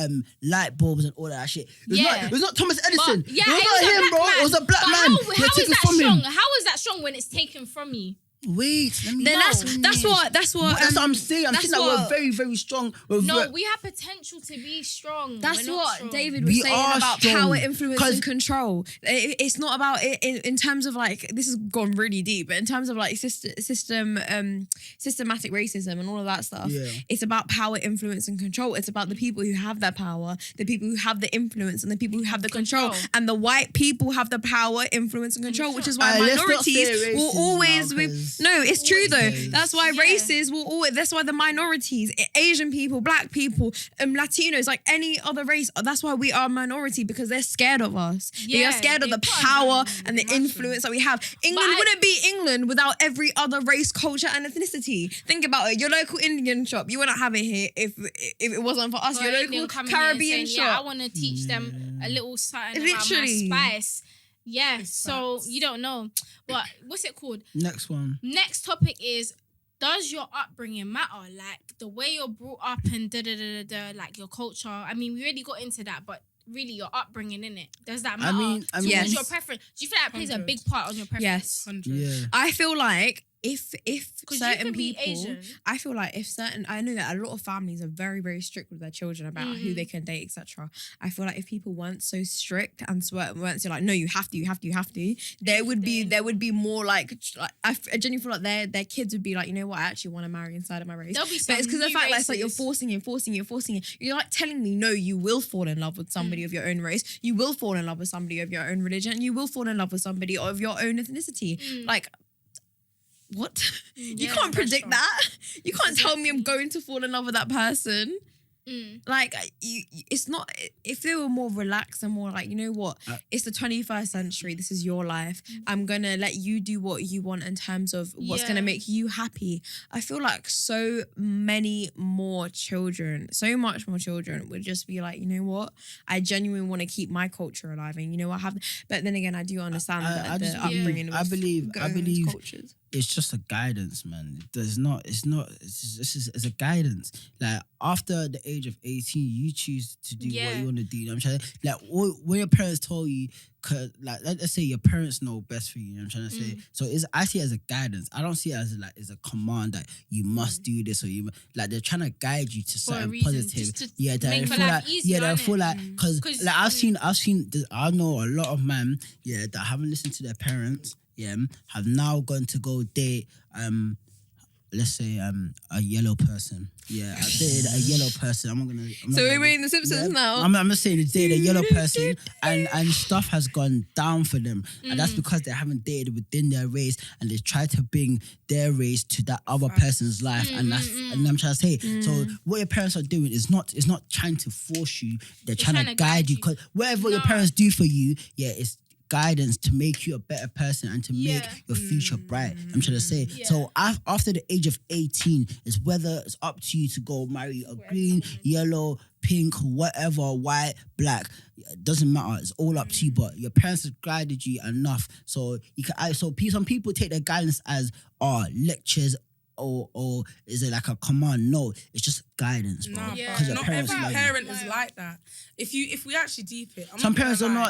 light bulbs and all that shit, it was not Thomas Edison. It was not him, bro. It was a black man. How is that strong? How is that strong when it's taken from you. Wait, let me Then that's what I'm saying. I'm saying that we're very, very strong. No, we have potential to be strong. That's We're not what strong. David was saying about strong. power, influence, and control. It's not about it in terms of like, this has gone really deep, but in terms of like systematic racism and all of that stuff, it's about power, influence, and control. It's about the people who have that power, the people who have the influence, and the people who have the control. And the white people have the power, influence, and control, which is why minorities will always no, it's true though. That's why races will always. That's why the minorities, Asian people, Black people, Latinos, like any other race. That's why we are a minority, because they're scared of us. They are scared of the power and the influence that we have. England wouldn't be England without every other race, culture, and ethnicity. Think about it. Your local Indian shop, you wouldn't have it here if it wasn't for us. Your local Caribbean shop. Yeah, I want to teach them a little something about my spice. Yeah, so you don't know. But what's it called? Next one. Next topic is, does your upbringing matter? Like the way you're brought up and like your culture. I mean, we already got into that, but really your upbringing, innit? Does that matter? I mean, yes. Your preference. Do you feel like it plays a big part on your preference? Yes. 100. Yeah. I feel like if certain be people, Asian. I feel like I know that a lot of families are very, very strict with their children about who they can date, etc. I feel like if people weren't so strict and weren't so like, no, you have to, there would be more like I genuinely feel like their kids would be like, you know what, I actually want to marry inside of my race. There'll be But it's because of the fact that it's like you're races. forcing it. You're like telling me, no, you will fall in love with somebody of your own race. You will fall in love with somebody of your own religion. You will fall in love with somebody of your own ethnicity. Like, what? You can't predict that. You can't tell me I'm going to fall in love with that person. Like, it's not. If they were more relaxed and more like, you know what, it's the 21st century. This is your life. I'm gonna let you do what you want in terms of what's gonna make you happy. I feel like so much more children would just be like, you know what, I genuinely want to keep my culture alive, and you know what, But then again, I do understand that the upbringing. I believe cultures. It's just a guidance, man. It's a guidance. Like, after the age of 18, you choose to do what you want to do. You know what I'm trying to, like, when your parents told you, cause like, let's say your parents know best for you. You know what I'm trying to say? So I see it as a guidance. I don't see it as as a command that you must do this, or you like, they're trying to guide you to something positive. Yeah, they feel like they feel like, because like I know a lot of men that haven't listened to their parents. Have now gone to go date let's say a yellow person. Yeah, I dated a yellow person. I'm not So we're in The Simpsons now. I'm just saying, they dated a yellow person, and stuff has gone down for them, and that's because they haven't dated within their race, and they try to bring their race to that other person's life, and I'm trying to say. So what your parents are doing is not trying to force you. They're trying to guide you, because whatever your parents do for you, it's guidance to make you a better person and to make your future bright. I'm trying to say. So after the age of 18, it's whether it's up to you to go marry a green, yellow, pink, whatever, white, black. It doesn't matter. It's all up to you. But your parents have guided you enough, so you can. So some people take their guidance as lectures. Or is it like a command? No, it's just guidance, bro. Because not every parent is like that. If we actually deep it, some parents don't know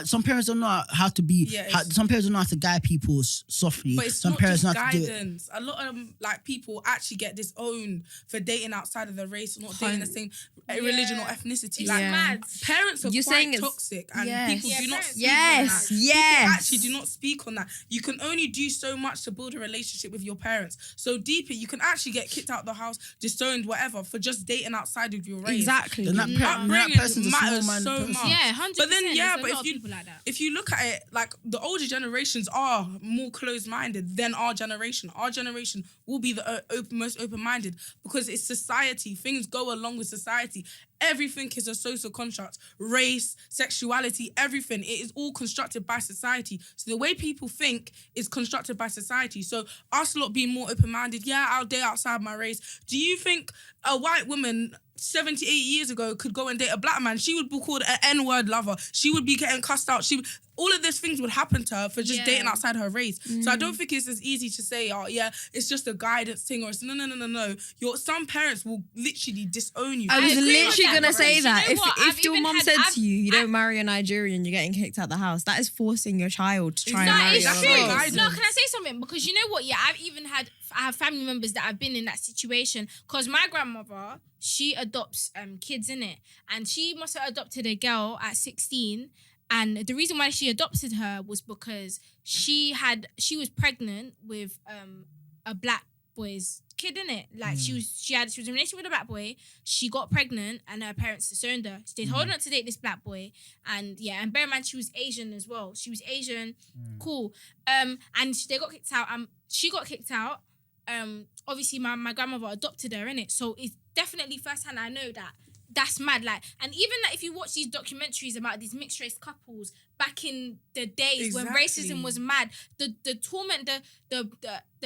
how to be. Some parents don't know how to guide people softly. But it's some not parents just know how to do it. guidance. A lot of like people actually get disowned for dating outside of their race, or not dating the same religion or ethnicity. It's like mad. Parents are quite toxic, and people do not speak on that. People actually do not speak on that. You can only do so much to build a relationship with your parents. So deep it, you can actually get kicked out of the house, disowned, whatever, for just dating outside of your race. Exactly. Then that person's matters a so much. Yeah, 100%. But then if you look at it, like the older generations are more closed-minded than our generation. Our generation will be the most open-minded, because it's society. Things go along with society. Everything is a social construct. Race, sexuality, everything. It is all constructed by society. So the way people think is constructed by society. So us lot being more open-minded, I'll date outside my race. Do you think a white woman 70, 80 years ago could go and date a black man? She would be called an N-word lover. She would be getting cussed out. All of these things would happen to her for just dating outside her race. So I don't think it's as easy to say, it's just a guidance thing, or it's no. Some parents will literally disown you. I was literally going to say that. You know If your mum said to you, you don't marry a Nigerian, you're getting kicked out the house, that is forcing your child to try and marry it's a true. race. No, can I say something? Because you know what? Yeah, I have family members that have been in that situation. Because my grandmother, she adopts kids, innit? And she must have adopted a girl at 16. And the reason why she adopted her was because she was pregnant with a black boy's kid, innit? Like she was in a relationship with a black boy. She got pregnant and her parents disowned her. They told her not to date this black boy. And bear in mind she was Asian as well. She was Asian. Cool. And they got kicked out. She got kicked out. Obviously my grandmother adopted her, innit? So it's definitely firsthand I know that. That's mad, like, and even like if you watch these documentaries about these mixed race couples back in the days when racism was mad, the torment, the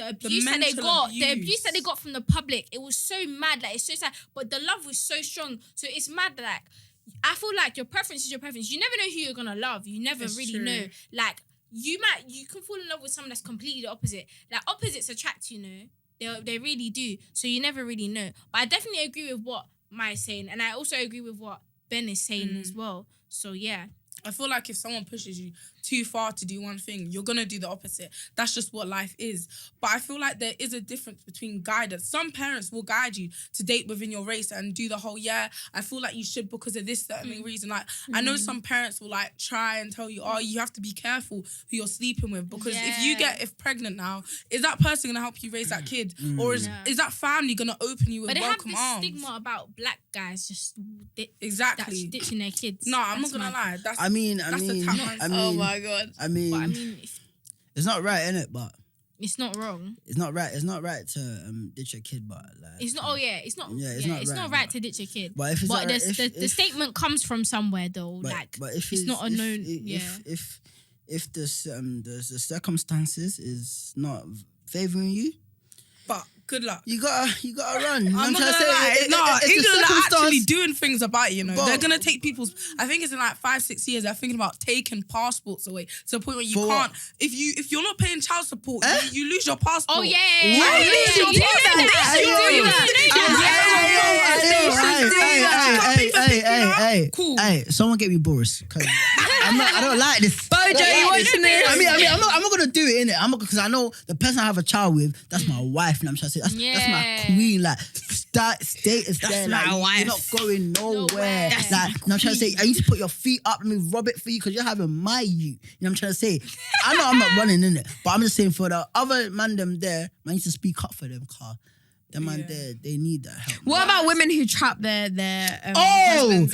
abuse that they got, the abuse that they got from the public, it was so mad, like it's so sad. But the love was so strong, so it's mad. Like I feel like your preference is your preference. You never know who you're gonna love. You never really know. Like you can fall in love with someone that's completely the opposite. Like opposites attract, you know, they really do. So you never really know. But I definitely agree with what Maya's saying, and I also agree with what Ben is saying as well. So yeah, I feel like if someone pushes you too far to do one thing, you're gonna do the opposite. That's just what life is. But I feel like there is a difference between guidance. Some parents will guide you to date within your race and do the whole, I feel like you should because of this certain reason. Like I know some parents will like try and tell you, you have to be careful who you're sleeping with because if pregnant now, is that person gonna help you raise that kid, or is that family gonna open you with welcome arms? But they have this stigma about black guys just ditching their kids. No, I'm not gonna lie. Oh my god. I mean, it's not right, innit? But it's not wrong. It's not right. It's not right to ditch a kid, but like it's not. Oh yeah, it's not. Yeah, it's not right to ditch a kid. But if the statement comes from somewhere though, but if it's not a known. If the circumstances is not favoring you, but good luck. You gotta run. I'm not gonna lie. England are actually doing things about it, you know. They're gonna take people's. I think it's in like 5-6 years. They're thinking about taking passports away to the point where you can't. If you're not paying child support, you lose your passport. Oh yeah. Hey, cool. Hey, someone get me Boris. I don't like this. Bojo, you watching this? I mean, I'm not gonna do it, innit? Because I know the person I have a child with, that's my wife, and I'm trying to say that's my queen. Like that status there, like you're not going nowhere. Like, I'm trying to say, I need to put your feet up. Let me rub it for you because you're having my you. You know what I'm trying to say? I know I'm not running in it, but I'm just saying for the other man them there, I need to speak up for them, car. Them man there, they need that help. What about women who trap their husbands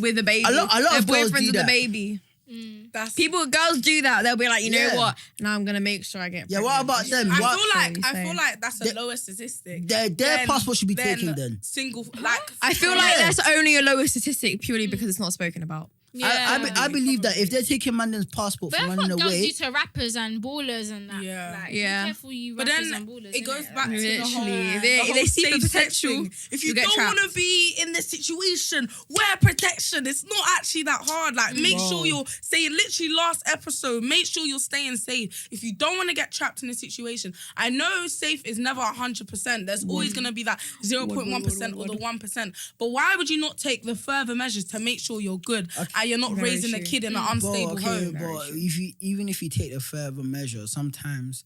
with a baby? A lot of girls boyfriends do with that. a baby. Girls do that. They'll be like, you know what? Now I'm gonna make sure I get. Yeah, what about them? I feel like that's a lower statistic. Their passport should be taken then. Single, I feel like that's only a lower statistic purely because it's not spoken about. Yeah. I believe that if they're taking Mandan's passport for running away, girls do to rappers and ballers and that. Be careful, you rappers and ballers. It goes back to the whole. They see the potential. If you don't want to be in this situation, wear protection. It's not actually that hard. Like, make sure you're saying. Literally, last episode, make sure you're staying safe. If you don't want to get trapped in a situation, I know safe is never 100%. There's always gonna be that 0.1% or the 1%. But why would you not take the further measures to make sure you're good? And you're not raising a kid in an unstable home. But even if you take the further measure, sometimes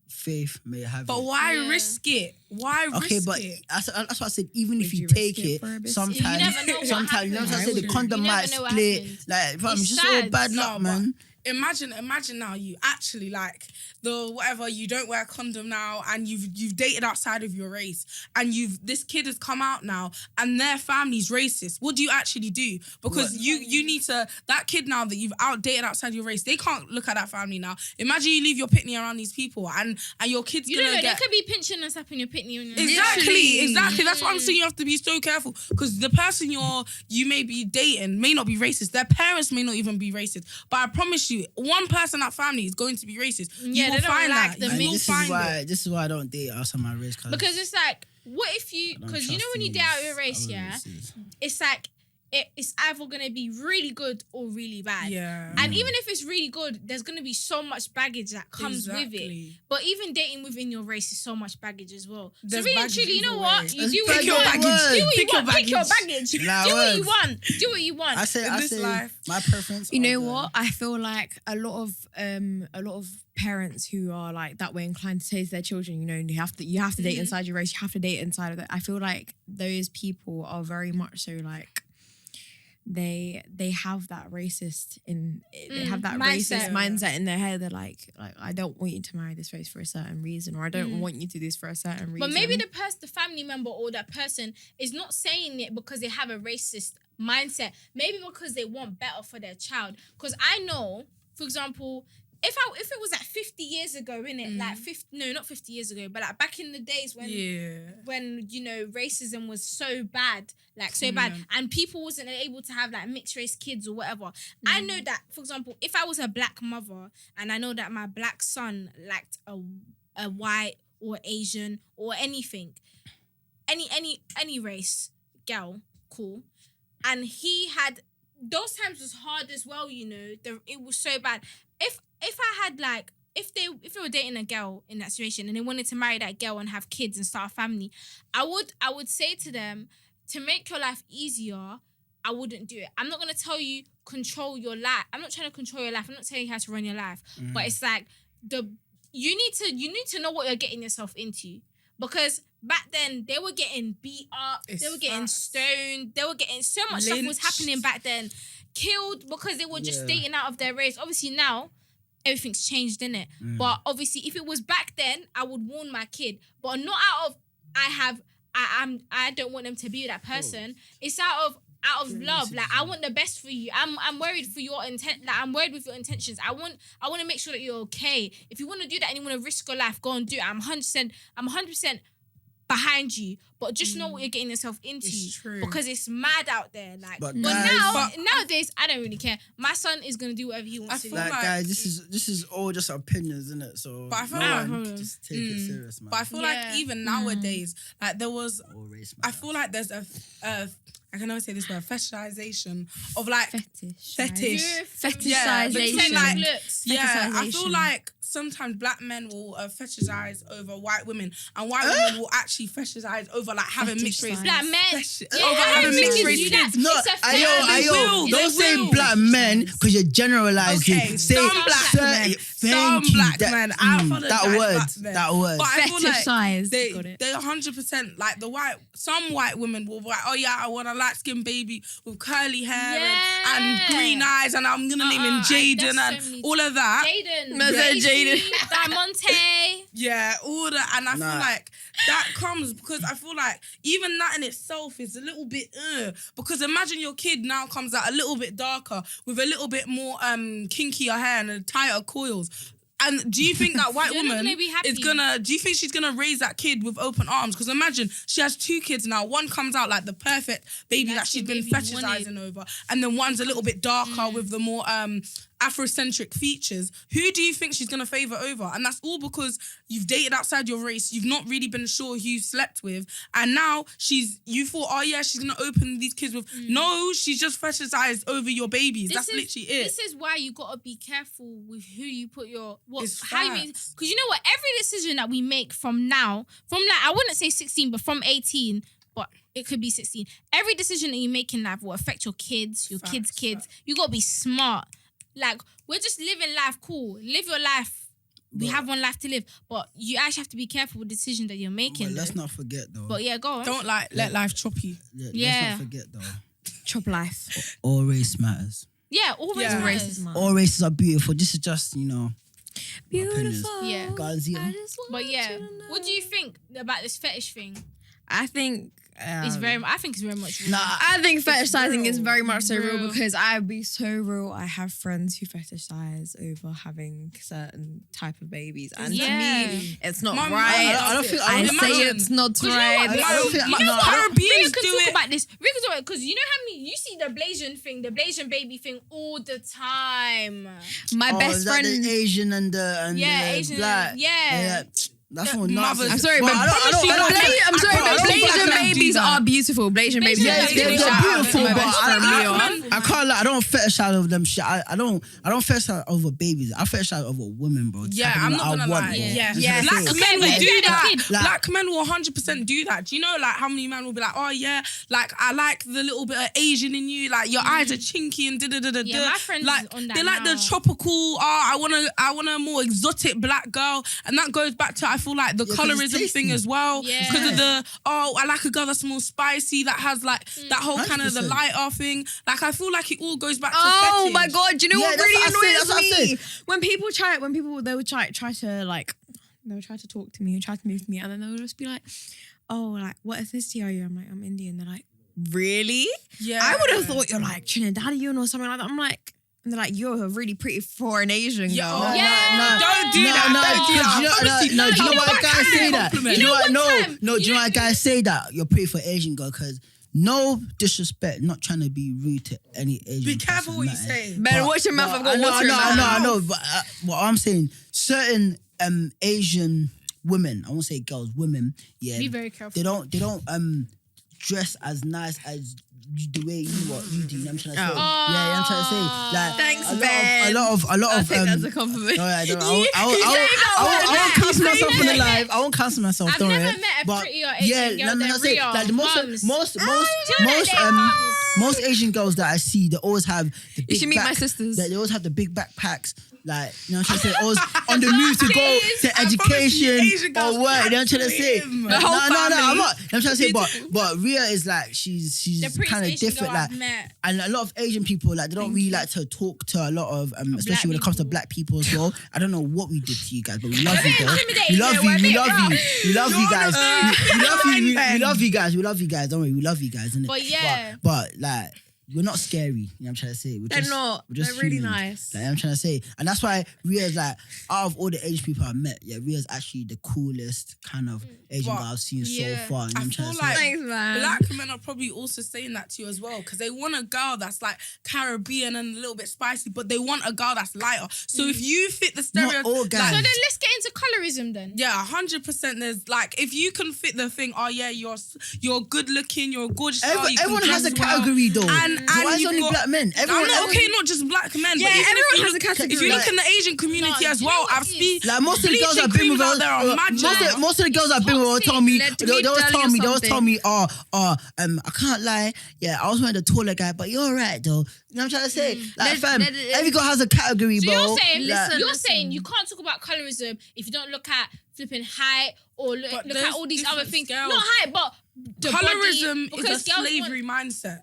faith may have. But why risk it? Why risk it? That's what I said. Even if you take it, sometimes you know what I said. The condom might split. Like, it's just all bad luck, man. Imagine now you actually like the whatever, you don't wear a condom now and you've dated outside of your race and this kid has come out now and their family's racist. What do you actually do? Because you need to, that kid now that you've dated outside your race, they can't look at that family now. Imagine you leave your pitney around these people and your kid's gonna get... They could be pinching and slapping your pitney. Exactly. That's what I'm saying. You have to be so careful because the person you may be dating may not be racist. Their parents may not even be racist. But I promise you, one person in that family is going to be racist. You will find that. This is why I don't date outside my race. Because it's like, what if you... Because you know when you date out your race, it's like, it's either gonna be really good or really bad. Yeah. And even if it's really good, there's gonna be so much baggage that comes with it. But even dating within your race is so much baggage as well. There's so really and baggage truly, you know either what? way. You do what Pick you your want. baggage. Do what you Pick your want. Pick your baggage. baggage. Nah, Do what words. you want. Do what you want. I say this life. my preference. You know are the- what? I feel like a lot of parents who are like that way inclined to say to their children, you know, you have to date inside your race, you have to date inside of that. I feel like those people are very much so like they have that racist Mindset. mindset in their head. They're like I don't want you to marry this race for a certain reason, or I don't want you to do this for a certain reason. But maybe the family member or that person is not saying it because they have a racist mindset. Maybe because they want better for their child. Because I know, for example, if it was like 50 years ago, innit? Like not 50 years ago, but like back in the days when you know racism was so bad, and people wasn't able to have like mixed race kids or whatever. I know that, for example, if I was a black mother and I know that my black son liked a white or Asian or anything, any race girl, cool, and he had those times was hard as well, you know. It was so bad. If I had like if they were dating a girl in that situation and they wanted to marry that girl and have kids and start a family, I would say to them, to make your life easier, I wouldn't do it. I'm not gonna tell you control your life. I'm not trying to control your life. I'm not telling you how to run your life. But it's like you need to know what you're getting yourself into. Because back then they were getting beat up, they were getting stoned, they were getting so much stuff was happening back then. Killed because they were just dating out of their race. Obviously now everything's changed, innit? But obviously if it was back then, I would warn my kid. But not out of I don't want them to be that person. It's out of love. Like I want the best for you. I'm worried for your intent. Like I'm worried with your intentions. I want to make sure that you're okay. If you want to do that and you want to risk your life, go and do it. I'm 100% behind you, but just know what you're getting yourself into. It's true. Because it's mad out there. Like, But nowadays, I don't really care. My son is gonna do whatever he wants to do. Like, guys, this is all just opinions, isn't it? So But I feel just take it serious, man. But I feel like even nowadays, like there was, All race I feel like there's a I can never say this word, fetishization of like fetish. Fetishization. I feel like sometimes black men will fetishize over white women, and white women will actually fetishize over like having mixed race. Black men, over having mixed race kids. No, ayo, don't say black men because you're generalizing. Okay, Say some black men. Some black men. That word. But I feel Fetishize. like they 100% like some white women will be like, oh yeah, I want a light skinned baby with curly hair and green eyes, and I'm gonna name him Jaden and all of that. Jaden. Diamante. Yeah, all that. And I feel like that comes because I feel like even that in itself is a little bit because imagine your kid now comes out a little bit darker with a little bit more kinkier hair and tighter coils. And do you think that white woman do you think she's gonna raise that kid with open arms? Because imagine she has two kids now. One comes out like the perfect baby that she's been fetishizing over, and then one's a little bit darker with the more Afrocentric features. Who do you think she's gonna favor over? And that's all because you've dated outside your race. You've not really been sure who you slept with, and now you thought, oh yeah, she's gonna open these kids with. No, she's just fetishized over your babies. That's literally it. This is why you gotta be careful with who you put your because Because you know what, every decision that we make from now, from like I wouldn't say 16, but from 18. But it could be 16. Every decision that you make in life will affect your kids, your kids' kids. You gotta be smart. Like, we're just living life cool. Live your life. We have one life to live. But you actually have to be careful with the decision that you're making. But let's not forget, though. But yeah, go on. Don't let life chop you. Let's not forget, though. Chop life. All race matters. Yeah, all races matter. All races are beautiful. This is just, beautiful. Yeah. Guys, But yeah, what do you think about this fetish thing? I think it's very much real. Nah, I think fetishizing is very much so Real. real because I'd be so real. I have friends who fetishize over having certain type of babies, and to me, it's not right. I don't think. I say it's not right. Caribbeans could do talk it. about this. We could talk because you know how many you see the Blasian thing, the Blasian baby thing all the time. My best friend, the Asian and the Asian, black. yeah. That's all mothers- nonsense. I'm sorry, But but I don't Blasian feel- babies are beautiful. Blasian babies Yeah, are they're beautiful. Shout out to beautiful, my but best friend, Leo. I can't lie. I don't fetishize over them shit. I don't fetishize over babies. I fetishize over women, bro. Yeah, Type of I'm women not I gonna want, lie. bro. Yeah, You know what I'm black saying? men will Yeah, do yeah, that. yeah. Black men will 100% do that. Do you know like how many men will be like, oh yeah, like I like the little bit of Asian in you, like your eyes are chinky and da da da da. Yeah, my friends like is on that they like the now. tropical. I want a more exotic black girl, and that goes back to I feel like the 'cause it's colorism tasty. thing as well. Yeah. Because of the I like a girl that's more spicy, that has like that whole kind of the 100%. lighter thing. Like I feel like it all goes back to Oh fetish. my god! Do you know Yeah, what that's really what I said, annoys that's what I me? When people they would try to like they would try to talk to me and try to move me, and then they would just be like, "Oh, like what ethnicity are you?" I'm like, "I'm Indian." They're like, "Really?" Yeah, I would have thought you're like Trinidadian or something like that. I'm like, and they're like, "You're a really pretty foreign Asian girl." Yeah. Yeah. Don't do that. Don't do that. Do you know why guys say that? Compliment. Do you know why? time- Do you know why guys say that? You're pretty for Asian girl, because no disrespect, not trying to be rude to any Asian. Be careful person, what you nothing. say. Better watch your mouth. I've got I know, water in my I mouth. know. But what I'm saying, certain Asian women, I won't say girls, women, yeah, Be very careful. They don't dress as nice as the way you do. You know what I'm trying to say? Oh. Yeah, I'm trying to say. Like, Thanks, a Ben. lot of I think that's a compliment. all right, You I say that won't word cancel now. myself on the live. I won't cancel myself. I've don't never worry. met a But prettier Asian girl let me than not say, Ria. like the Mums. most Asian girls that I see, they always have the big You should meet my back- sisters. They always have the big backpacks. Like, you know what I'm trying to say? Always on the move to go to I promise you, education Asian girls or work. You know what I'm trying to say? him. No, The whole I'm not. family. You know what I'm trying to say? But Ria is like, she's The prettiest kind of Asian different. girl Like, I've met. and a lot of Asian people, like, they don't really like to talk to a lot of, especially when it comes to people. black people as well. I don't know what we did to you guys, but we love We're you, being though. intimidated, We love yeah, you. we're We being love you. We love you guys. We love you. We love you guys. We love you guys. Don't worry. We love you guys. Innit? But yeah. But like, we're not scary. You know what I'm trying to say? They're not. We're just They're really humans. nice. Like, I'm trying to say. And that's why Ria's like, out of all the Asian people I've met, yeah, Ria's actually the coolest kind of Asian But, girl I've seen yeah, so far. You know what I I'm feel trying to like say? Thanks, man. black men are probably also saying that to you as well, because they want a girl that's like Caribbean and a little bit spicy, but they want a girl that's lighter. So if you fit the Not stereotype, all guys. So then let's get into colorism then. yeah, 100%. There's like, if you can fit the thing, oh yeah, you're good looking, you're a gorgeous girl. you can Everyone has a dress well. category though. And So why is you've only got- black men? Everyone, Okay, not just black men, Yeah, but even everyone if you has a look- category. If you look Like- in the Asian community No, as do you know well, what I've it seen is? Like most of the girls bleaching I've been with, creams out there are mad. most of the girls I've been with will tell me, Let they me always tell tell you me, they always something. tell me, I can't lie, yeah, I was one of the taller guy, but you're alright though. You know what I'm trying to say? Like, fam, every girl has a category, So bro. you're saying, Like, you're saying you can't talk about colorism if you don't look at flipping height or look But at there's all these other different things. scales. Not height, but the Colorism body, is a because girls slavery want- mindset.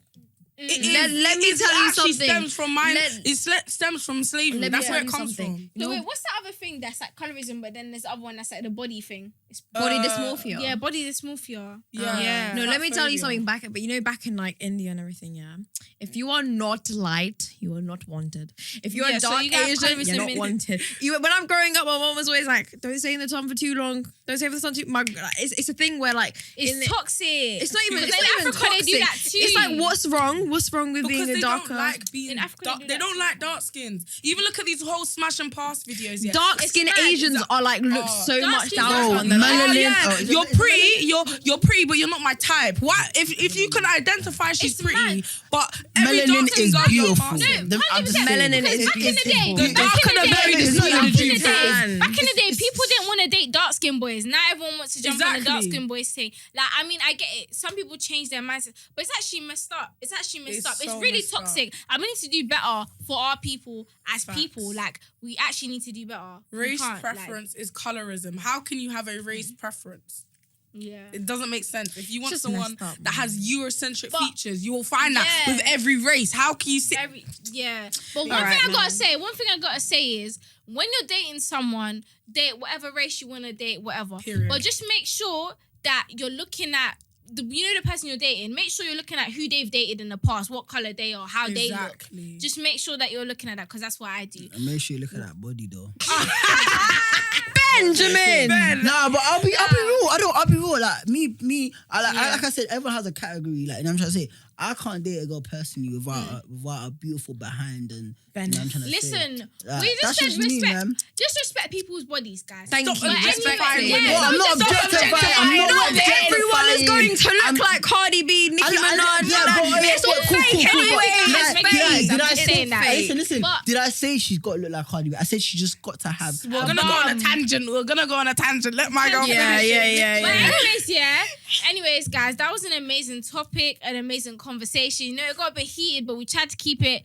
Let me tell you something. Stems from stems from slavery. Let me That's tell where it you comes something. from. So No. wait, what's the other thing that's like colorism, but then there's the other one that's like the body thing? It's Body dysmorphia. yeah, body dysmorphia. Yeah. No, let me tell you Fatphobia. something back. But you know, back in like India and everything, yeah. If you are not light, you are not wanted. If you're Yeah, so dark you got Asian, colorism you're not in- wanted. When I'm growing up, my mom was always like, "Don't stay in the sun for too long. Don't stay in the sun too." It's a thing where like It's toxic. It's not even. Because It's in not even Africa they do toxic. that too. It's like what's wrong? What's wrong with Because being a they darker? don't like being In Africa, dark. they do They that don't too. like dark skins. Even look at these whole smash and pass videos. Yeah. Dark It's skinned mad. Asians are like look Oh, so dark much skin down girls on. are They're like, melanin. yeah, Oh, is you're it- pretty. You're pretty, but you're not my type. Why? If you can identify she's It's pretty, mad. but every Melanin dark skin is girl beautiful. you're passing. No, I'm just 100%. saying. Melanin is Back in the day, beautiful. The back darker in the the berry, day, the sweeter back the in the juice. day, back in the day, people didn't want to date dark skinned boys. Now everyone wants to jump on the dark Exactly. skinned boys thing. Like, I mean, I get it. Some people change their mindset, but it's actually messed up. It's actually messed It's up. It's so really messed up. toxic. And we need to do better for our people as Facts. people. Like, we actually need to do better. We Race can't, like- preference is colorism. How can you have a race preference? yeah. It doesn't make sense. If you want Just someone messed up, that has Eurocentric But- features, you will find that Yeah. with every race. How can you sit? Yeah. But one Alright, thing I gotta man. say, is when you're dating someone, date whatever race you wanna date, whatever. Period. But just make sure that you're looking at the person you're dating. Make sure you're looking at who they've dated in the past, what color they are, how they look. Exactly. Just make sure that you're looking at that, because that's what I do. And make sure you look at that body though. Benjamin. Nah, but I'll be real. I'll be real. Like me. Like I said, everyone has a category. Like, you know what I'm trying to say. I can't date a girl personally without a beautiful behind and. You know what I'm trying to say? Listen, we just said respect. Just respect people's bodies, guys. Thank you. Objectifying women. Well, I'm not objectifying. I'm not Everyone is going to look I'm- like Cardi B, Nicki Minaj. It's all fake anyway. Did I I'm just say saying that. Listen. But- Did I say she's got to look like Cardi B? I said she just got to have. We're gonna go on a tangent. Let my girl finish it. But anyways, guys, that was an amazing topic, an amazing conversation. You know, it got a bit heated, but we tried to keep it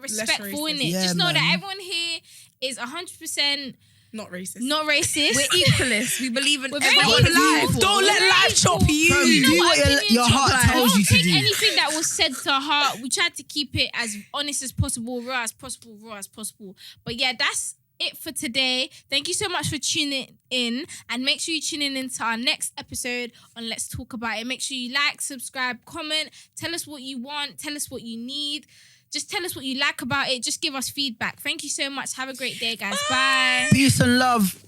respectful, innit? Yeah, Just know man. that everyone here is 100% Not racist. not racist. We're equalists. We believe in We're very everyone's equal. life. Don't let life chop you. Fam, do what your heart tells Don't you to take do. anything that was said to heart. We tried to keep it as honest as possible, raw as possible. But yeah, that's it for today. Thank you so much for tuning in, and make sure you tune in into our next episode on Let's Talk About It. Make sure you like, subscribe, comment, tell us what you want, tell us what you need. Just tell us what you like about it. Just give us feedback. Thank you so much. Have a great day, guys. Bye. Peace and love.